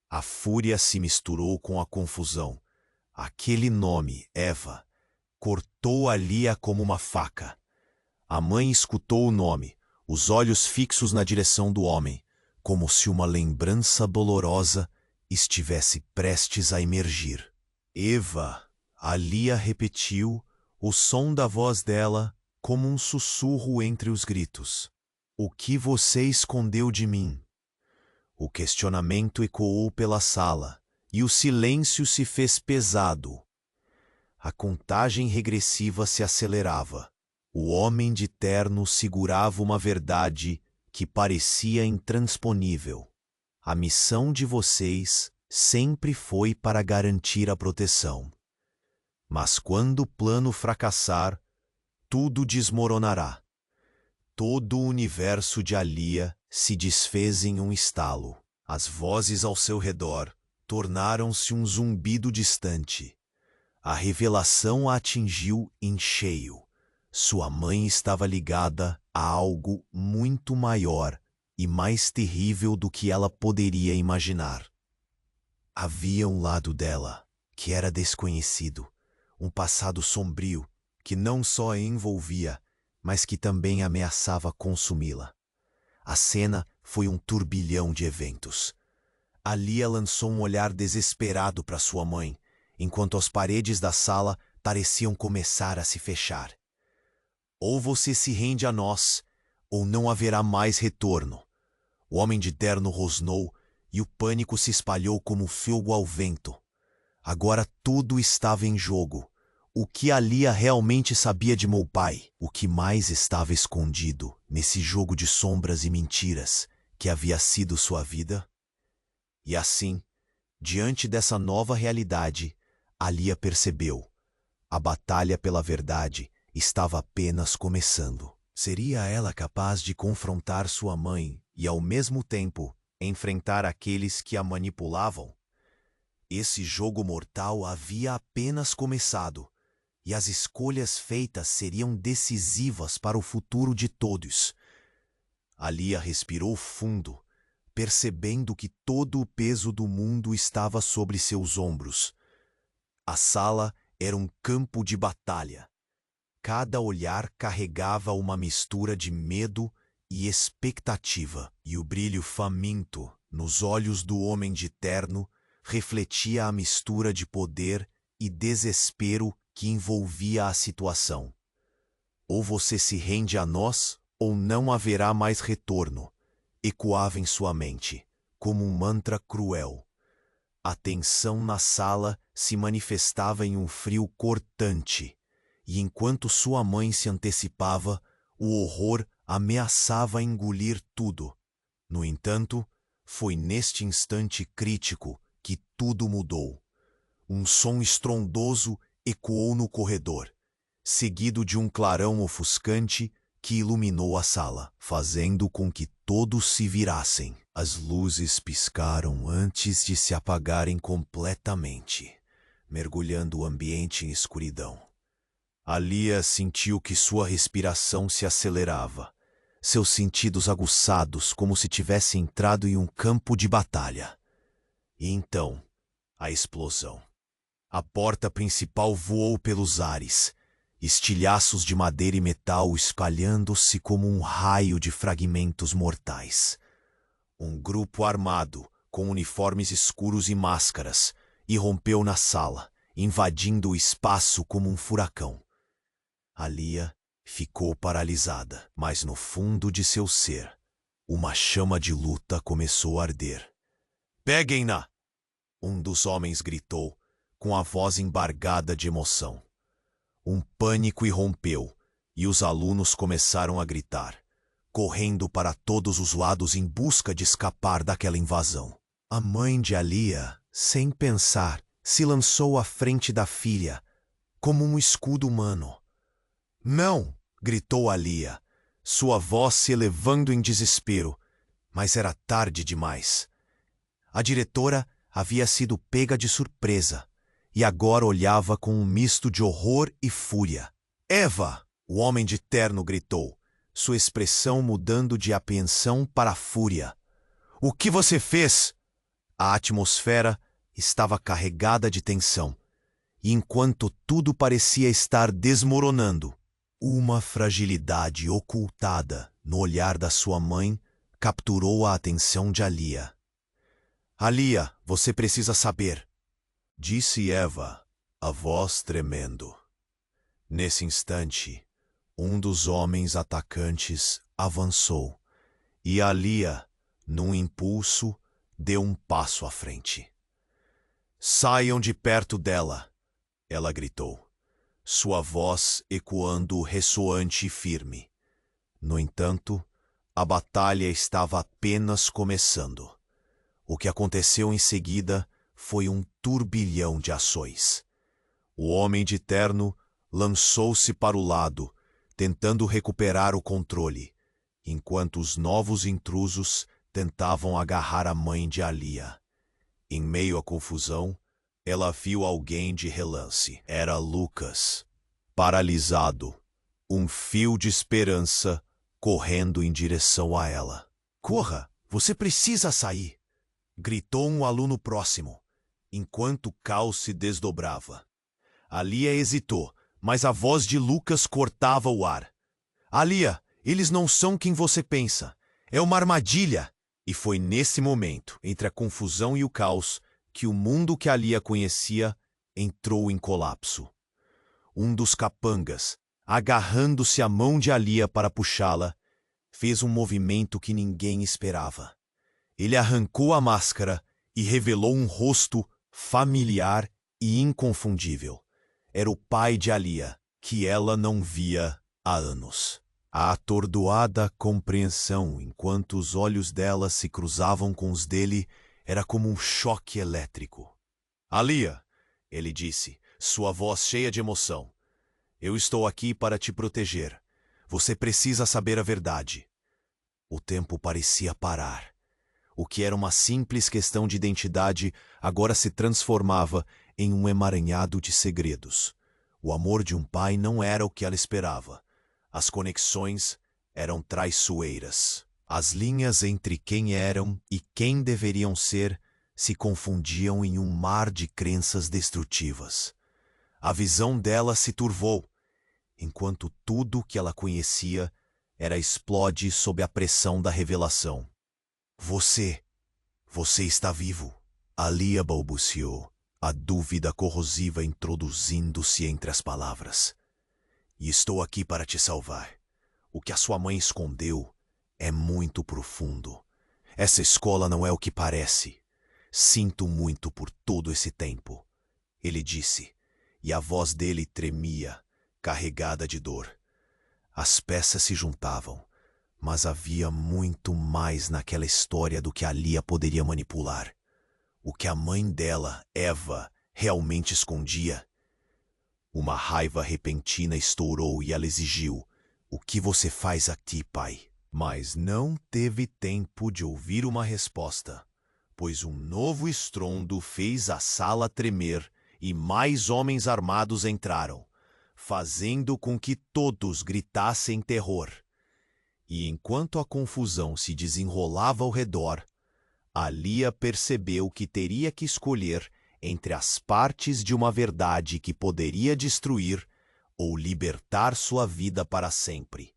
A fúria se misturou com a confusão. Aquele nome, Eva, cortou Alia como uma faca. A mãe escutou o nome, os olhos fixos na direção do homem, como se uma lembrança dolorosa estivesse prestes a emergir. Eva, Alia repetiu, o som da voz dela como um sussurro entre os gritos. O que você escondeu de mim? O questionamento ecoou pela sala, e o silêncio se fez pesado. A contagem regressiva se acelerava. O homem de terno segurava uma verdade que parecia intransponível. A missão de vocês sempre foi para garantir a proteção. Mas quando o plano fracassar, tudo desmoronará. Todo o universo de Alia se desfez em um estalo. As vozes ao seu redor tornaram-se um zumbido distante. A revelação a atingiu em cheio. Sua mãe estava ligada a algo muito maior e mais terrível do que ela poderia imaginar. Havia um lado dela que era desconhecido, um passado sombrio que não só a envolvia, mas que também ameaçava consumi-la. A cena foi um turbilhão de eventos. Alia lançou um olhar desesperado para sua mãe, enquanto as paredes da sala pareciam começar a se fechar. Ou você se rende a nós, ou não haverá mais retorno. O homem de terno rosnou e o pânico se espalhou como fogo ao vento. Agora tudo estava em jogo. O que Alia realmente sabia de meu pai? O que mais estava escondido nesse jogo de sombras e mentiras que havia sido sua vida? E assim, diante dessa nova realidade, Alia percebeu. A batalha pela verdade estava apenas começando. Seria ela capaz de confrontar sua mãe e, ao mesmo tempo, enfrentar aqueles que a manipulavam? Esse jogo mortal havia apenas começado, e as escolhas feitas seriam decisivas para o futuro de todos. Alia respirou fundo, percebendo que todo o peso do mundo estava sobre seus ombros. A sala era um campo de batalha. Cada olhar carregava uma mistura de medo e expectativa, e o brilho faminto nos olhos do homem de terno refletia a mistura de poder e desespero que envolvia a situação. Ou você se rende a nós, ou não haverá mais retorno, ecoava em sua mente, como um mantra cruel. A tensão na sala se manifestava em um frio cortante, e enquanto sua mãe se antecipava, o horror ameaçava engolir tudo. No entanto, foi neste instante crítico que tudo mudou. Um som estrondoso ecoou no corredor, seguido de um clarão ofuscante que iluminou a sala, fazendo com que todos se virassem. As luzes piscaram antes de se apagarem completamente, mergulhando o ambiente em escuridão. Alia sentiu que sua respiração se acelerava, seus sentidos aguçados como se tivesse entrado em um campo de batalha. E então, a explosão. A porta principal voou pelos ares, estilhaços de madeira e metal espalhando-se como um raio de fragmentos mortais. Um grupo armado, com uniformes escuros e máscaras, irrompeu na sala, invadindo o espaço como um furacão. Alia ficou paralisada, mas no fundo de seu ser, uma chama de luta começou a arder. "Peguem-na!" um dos homens gritou, com a voz embargada de emoção. Um pânico irrompeu, e os alunos começaram a gritar, correndo para todos os lados em busca de escapar daquela invasão. A mãe de Alia, sem pensar, se lançou à frente da filha, como um escudo humano. "Não!" gritou Alia, sua voz se elevando em desespero, mas era tarde demais. A diretora havia sido pega de surpresa, e agora olhava com um misto de horror e fúria. "Eva!" o homem de terno gritou, sua expressão mudando de apreensão para fúria. "O que você fez?" A atmosfera estava carregada de tensão, e enquanto tudo parecia estar desmoronando, uma fragilidade ocultada no olhar da sua mãe capturou a atenção de Alia. "Alia, você precisa saber", disse Eva, a voz tremendo. Nesse instante, um dos homens atacantes avançou, e Alia, num impulso, deu um passo à frente. "Saiam de perto dela", ela gritou, sua voz ecoando ressoante e firme. No entanto, a batalha estava apenas começando. O que aconteceu em seguida foi um turbilhão de ações. O homem de terno lançou-se para o lado, tentando recuperar o controle, enquanto os novos intrusos tentavam agarrar a mãe de Alia. Em meio à confusão, ela viu alguém de relance. Era Lucas, paralisado, um fio de esperança correndo em direção a ela. "Corra, você precisa sair!" gritou um aluno próximo, enquanto o caos se desdobrava. Alia hesitou, mas a voz de Lucas cortava o ar. "Alia, eles não são quem você pensa. É uma armadilha!" E foi nesse momento, entre a confusão e o caos, que o mundo que Alia conhecia entrou em colapso. Um dos capangas, agarrando-se à mão de Alia para puxá-la, fez um movimento que ninguém esperava. Ele arrancou a máscara e revelou um rosto familiar e inconfundível. Era o pai de Alia, que ela não via há anos. A atordoada compreensão enquanto os olhos dela se cruzavam com os dele era como um choque elétrico. "Alia", ele disse, sua voz cheia de emoção, "eu estou aqui para te proteger. Você precisa saber a verdade." O tempo parecia parar. O que era uma simples questão de identidade agora se transformava em um emaranhado de segredos. O amor de um pai não era o que ela esperava. As conexões eram traiçoeiras. As linhas entre quem eram e quem deveriam ser se confundiam em um mar de crenças destrutivas. A visão dela se turvou, enquanto tudo que ela conhecia era explode sob a pressão da revelação. Você está vivo." Alia balbuciou, a dúvida corrosiva introduzindo-se entre as palavras. "E estou aqui para te salvar. O que a sua mãe escondeu é muito profundo. Essa escola não é o que parece. Sinto muito por todo esse tempo", ele disse, e a voz dele tremia, carregada de dor. As peças se juntavam, mas havia muito mais naquela história do que Alia poderia manipular. O que a mãe dela, Eva, realmente escondia. Uma raiva repentina estourou e ela exigiu: "O que você faz aqui, pai?" Mas não teve tempo de ouvir uma resposta, pois um novo estrondo fez a sala tremer e mais homens armados entraram, fazendo com que todos gritassem terror. E enquanto a confusão se desenrolava ao redor, Alia percebeu que teria que escolher entre as partes de uma verdade que poderia destruir ou libertar sua vida para sempre.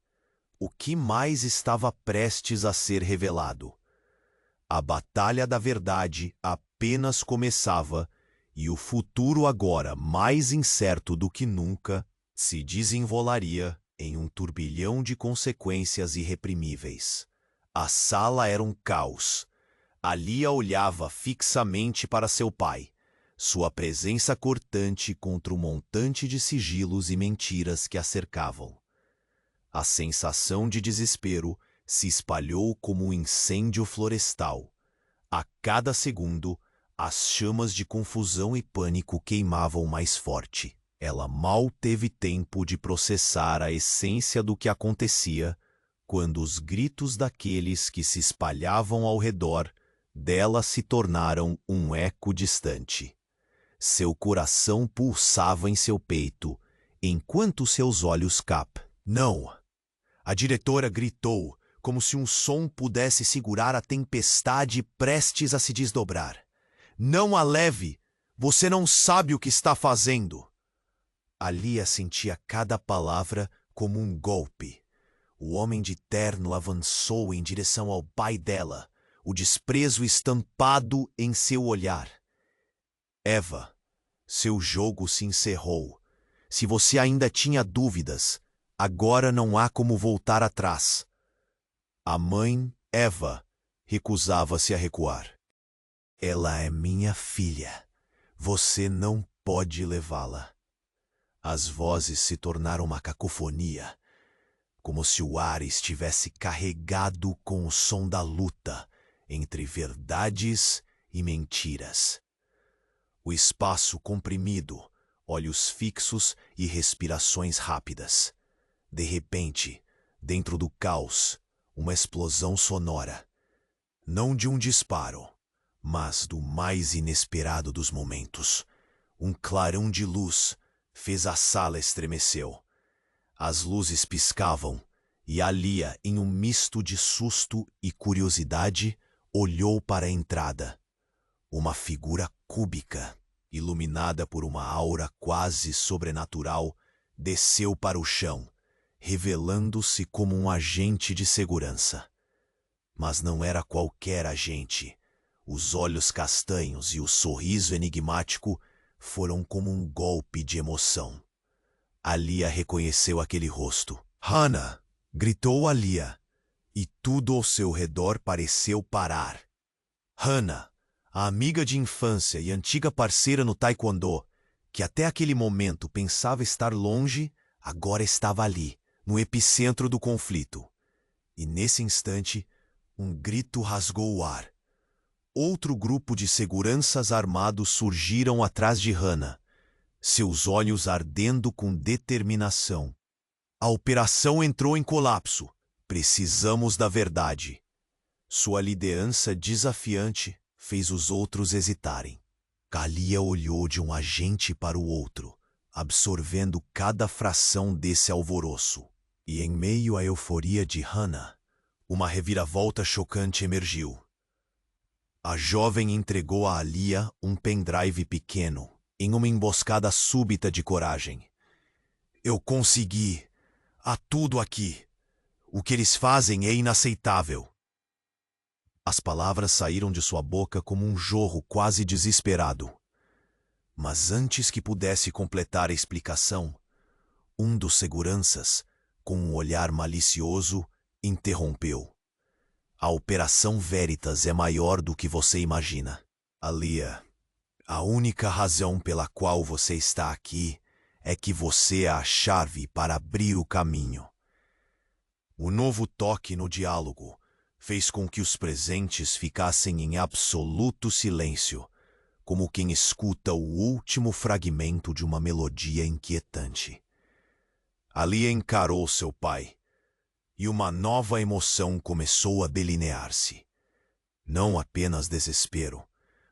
O que mais estava prestes a ser revelado? A batalha da verdade apenas começava e o futuro, agora mais incerto do que nunca, se desenrolaria em um turbilhão de consequências irreprimíveis. A sala era um caos. Alia olhava fixamente para seu pai, sua presença cortante contra o montante de sigilos e mentiras que a cercavam. A sensação de desespero se espalhou como um incêndio florestal. A cada segundo, as chamas de confusão e pânico queimavam mais forte. Ela mal teve tempo de processar a essência do que acontecia, quando os gritos daqueles que se espalhavam ao redor dela se tornaram um eco distante. Seu coração pulsava em seu peito, enquanto seus olhos Não! A diretora gritou, como se um som pudesse segurar a tempestade prestes a se desdobrar. Não a leve! Você não sabe o que está fazendo! Alia sentia cada palavra como um golpe. O homem de terno avançou em direção ao pai dela, o desprezo estampado em seu olhar. Eva, seu jogo se encerrou. Se você ainda tinha dúvidas, agora não há como voltar atrás. A mãe, Eva, recusava-se a recuar. Ela é minha filha. Você não pode levá-la. As vozes se tornaram uma cacofonia, como se o ar estivesse carregado com o som da luta entre verdades e mentiras. O espaço comprimido, olhos fixos e respirações rápidas. De repente, dentro do caos, uma explosão sonora. Não de um disparo, mas do mais inesperado dos momentos. Um clarão de luz fez a sala estremecer. As luzes piscavam e Alia, em um misto de susto e curiosidade, olhou para a entrada. Uma figura cúbica, iluminada por uma aura quase sobrenatural, desceu para o chão, revelando-se como um agente de segurança. Mas não era qualquer agente. Os olhos castanhos e o sorriso enigmático foram como um golpe de emoção. Alia reconheceu aquele rosto. Hannah! Gritou Alia, e tudo ao seu redor pareceu parar. Hannah, a amiga de infância e antiga parceira no taekwondo, que até aquele momento pensava estar longe, agora estava ali, no epicentro do conflito. E nesse instante, um grito rasgou o ar. Outro grupo de seguranças armados surgiram atrás de Hannah, seus olhos ardendo com determinação. A operação entrou em colapso. Precisamos da verdade. Sua liderança desafiante fez os outros hesitarem. Alia olhou de um agente para o outro, absorvendo cada fração desse alvoroço. E em meio à euforia de Hannah, uma reviravolta chocante emergiu. A jovem entregou a Alia um pendrive pequeno, em uma emboscada súbita de coragem. Eu consegui. Há tudo aqui. O que eles fazem é inaceitável. As palavras saíram de sua boca como um jorro quase desesperado. Mas antes que pudesse completar a explicação, um dos seguranças, com um olhar malicioso, interrompeu. A Operação Veritas é maior do que você imagina. Alia, a única razão pela qual você está aqui é que você é a chave para abrir o caminho. O novo toque no diálogo fez com que os presentes ficassem em absoluto silêncio, como quem escuta o último fragmento de uma melodia inquietante. Alia encarou seu pai, e uma nova emoção começou a delinear-se. Não apenas desespero,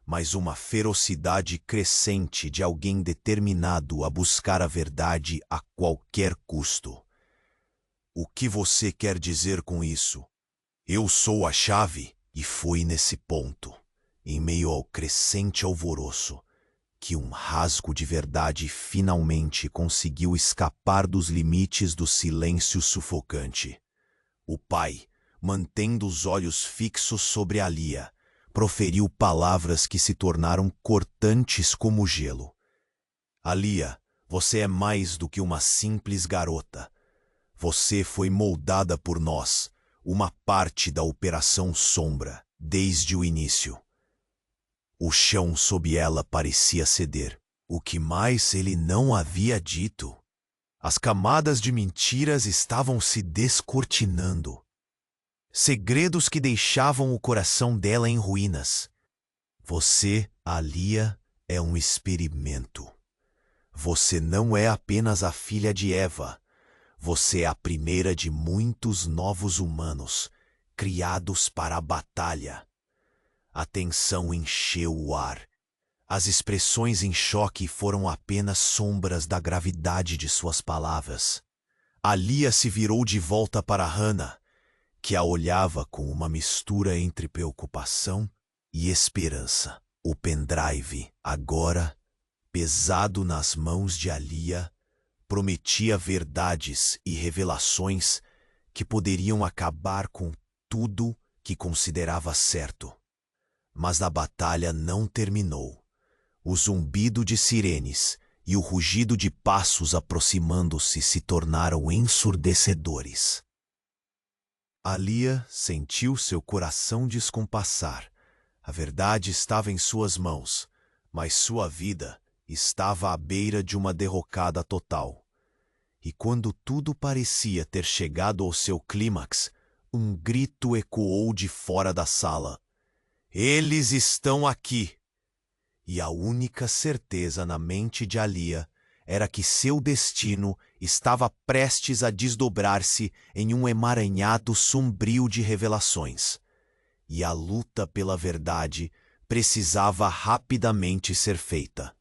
mas uma ferocidade crescente de alguém determinado a buscar a verdade a qualquer custo. O que você quer dizer com isso? Eu sou a chave, e foi nesse ponto, em meio ao crescente alvoroço, que um rasgo de verdade finalmente conseguiu escapar dos limites do silêncio sufocante. O pai, mantendo os olhos fixos sobre Alia, proferiu palavras que se tornaram cortantes como gelo. Alia, você é mais do que uma simples garota. Você foi moldada por nós, uma parte da Operação Sombra, desde o início. O chão sob ela parecia ceder. O que mais ele não havia dito? As camadas de mentiras estavam se descortinando. Segredos que deixavam o coração dela em ruínas. Você, Alia, é um experimento. Você não é apenas a filha de Eva. Você é a primeira de muitos novos humanos, criados para a batalha. A tensão encheu o ar. As expressões em choque foram apenas sombras da gravidade de suas palavras. Alia se virou de volta para Hannah, que a olhava com uma mistura entre preocupação e esperança. O pendrive, agora pesado nas mãos de Alia, prometia verdades e revelações que poderiam acabar com tudo que considerava certo. Mas a batalha não terminou. O zumbido de sirenes e o rugido de passos aproximando-se se tornaram ensurdecedores. Alia sentiu seu coração descompassar. A verdade estava em suas mãos, mas sua vida estava à beira de uma derrocada total. E quando tudo parecia ter chegado ao seu clímax, um grito ecoou de fora da sala. Eles estão aqui! E a única certeza na mente de Alia era que seu destino estava prestes a desdobrar-se em um emaranhado sombrio de revelações. E a luta pela verdade precisava rapidamente ser feita.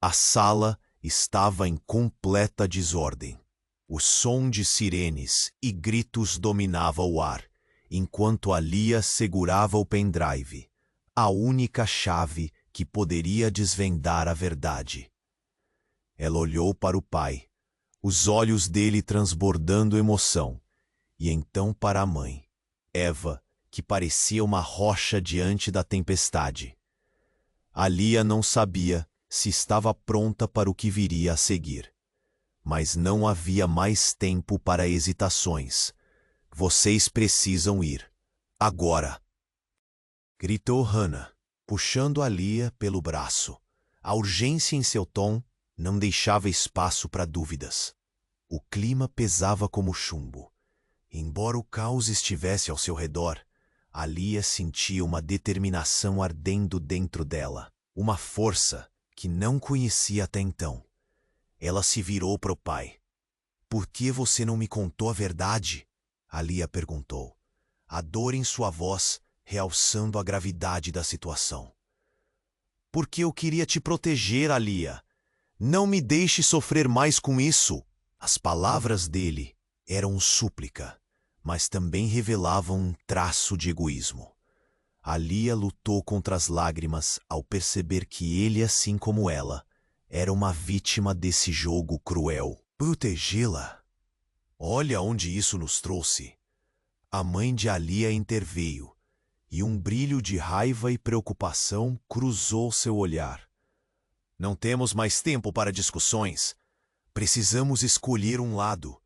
A sala estava em completa desordem. O som de sirenes e gritos dominava o ar, enquanto Alia segurava o pendrive, a única chave que poderia desvendar a verdade. Ela olhou para o pai, os olhos dele transbordando emoção, e então para a mãe, Eva, que parecia uma rocha diante da tempestade. Alia não sabia se estava pronta para o que viria a seguir. Mas não havia mais tempo para hesitações. Vocês precisam ir. Agora! Gritou Hannah, puxando Alia pelo braço. A urgência em seu tom não deixava espaço para dúvidas. O clima pesava como chumbo. Embora o caos estivesse ao seu redor, Alia sentia uma determinação ardendo dentro dela, uma força que não conhecia até então. Ela se virou para o pai. Por que você não me contou a verdade? Alia perguntou, a dor em sua voz realçando a gravidade da situação. Porque eu queria te proteger, Alia. Não me deixe sofrer mais com isso. As palavras dele eram súplica, mas também revelavam um traço de egoísmo. Alia lutou contra as lágrimas ao perceber que ele, assim como ela, era uma vítima desse jogo cruel. Protegê-la? Olha onde isso nos trouxe. A mãe de Alia interveio, e um brilho de raiva e preocupação cruzou seu olhar. Não temos mais tempo para discussões. Precisamos escolher um lado.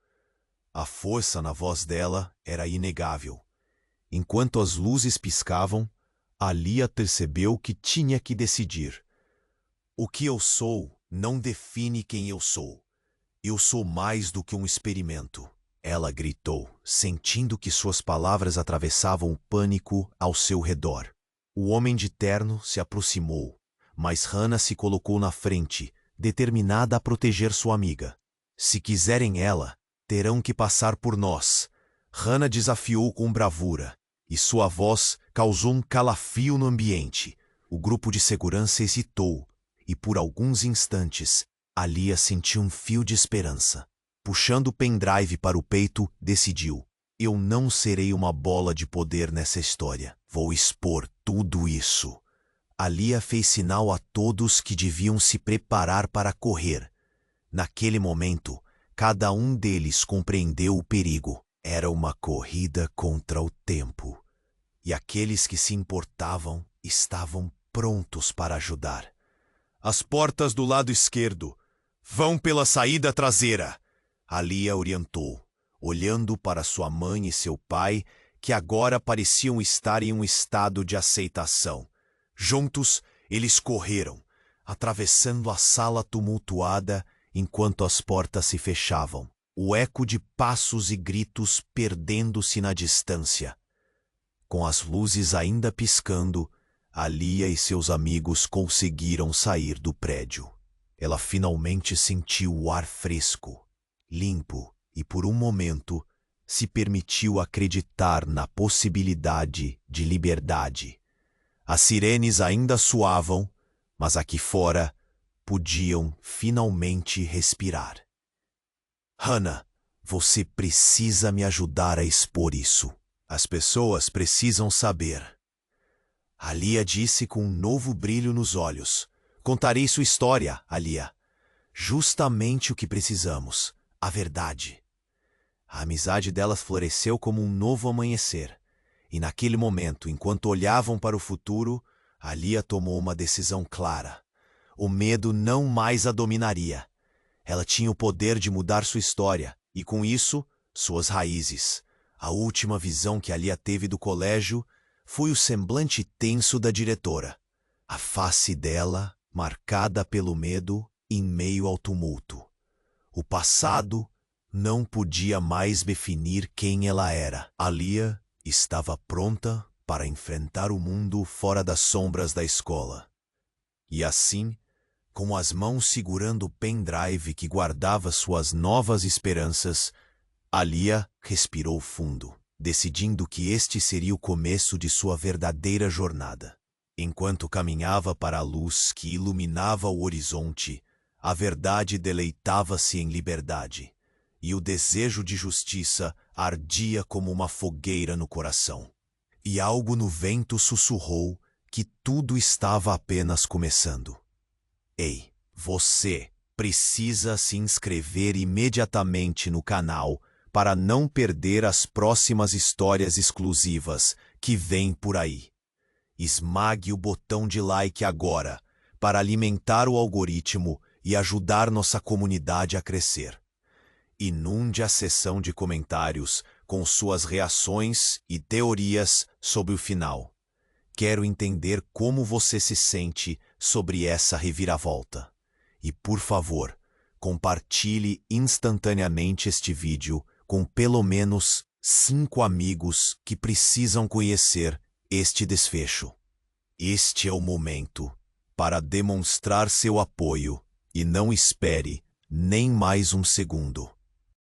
A força na voz dela era inegável. Enquanto as luzes piscavam, Alia percebeu que tinha que decidir. O que eu sou não define quem eu sou. Eu sou mais do que um experimento. Ela gritou, sentindo que suas palavras atravessavam o pânico ao seu redor. O homem de terno se aproximou, mas Hannah se colocou na frente, determinada a proteger sua amiga. Se quiserem ela, terão que passar por nós. Hannah desafiou com bravura, e sua voz causou um calafrio no ambiente. O grupo de segurança hesitou, e por alguns instantes, Alia sentiu um fio de esperança. Puxando o pendrive para o peito, decidiu. Eu não serei uma bola de poder nessa história. Vou expor tudo isso. Alia fez sinal a todos que deviam se preparar para correr. Naquele momento, cada um deles compreendeu o perigo. Era uma corrida contra o tempo. E aqueles que se importavam estavam prontos para ajudar. As portas do lado esquerdo. Vão pela saída traseira. Alia orientou, olhando para sua mãe e seu pai, que agora pareciam estar em um estado de aceitação. Juntos, eles correram, atravessando a sala tumultuada enquanto as portas se fechavam, o eco de passos e gritos perdendo-se na distância. Com as luzes ainda piscando, Alia e seus amigos conseguiram sair do prédio. Ela finalmente sentiu o ar fresco, limpo, e por um momento se permitiu acreditar na possibilidade de liberdade. As sirenes ainda soavam, mas aqui fora podiam finalmente respirar. Hannah, você precisa me ajudar a expor isso. As pessoas precisam saber. Alia disse com um novo brilho nos olhos. Contarei sua história, Alia. Justamente o que precisamos, a verdade. A amizade delas floresceu como um novo amanhecer. E naquele momento, enquanto olhavam para o futuro, Alia tomou uma decisão clara. O medo não mais a dominaria. Ela tinha o poder de mudar sua história, e com isso, suas raízes. A última visão que Alia teve do colégio foi o semblante tenso da diretora. A face dela, marcada pelo medo, em meio ao tumulto. O passado não podia mais definir quem ela era. Alia estava pronta para enfrentar o mundo fora das sombras da escola. E assim, com as mãos segurando o pendrive que guardava suas novas esperanças, Alia respirou fundo, decidindo que este seria o começo de sua verdadeira jornada. Enquanto caminhava para a luz que iluminava o horizonte, a verdade deleitava-se em liberdade, e o desejo de justiça ardia como uma fogueira no coração. E algo no vento sussurrou que tudo estava apenas começando. Ei, você precisa se inscrever imediatamente no canal para não perder as próximas histórias exclusivas que vêm por aí. Esmague o botão de like agora para alimentar o algoritmo e ajudar nossa comunidade a crescer. Inunde a seção de comentários com suas reações e teorias sobre o final. Quero entender como você se sente sobre essa reviravolta. E, por favor, compartilhe instantaneamente este vídeo com pelo menos 5 amigos que precisam conhecer este desfecho. Este é o momento para demonstrar seu apoio e não espere nem mais um segundo.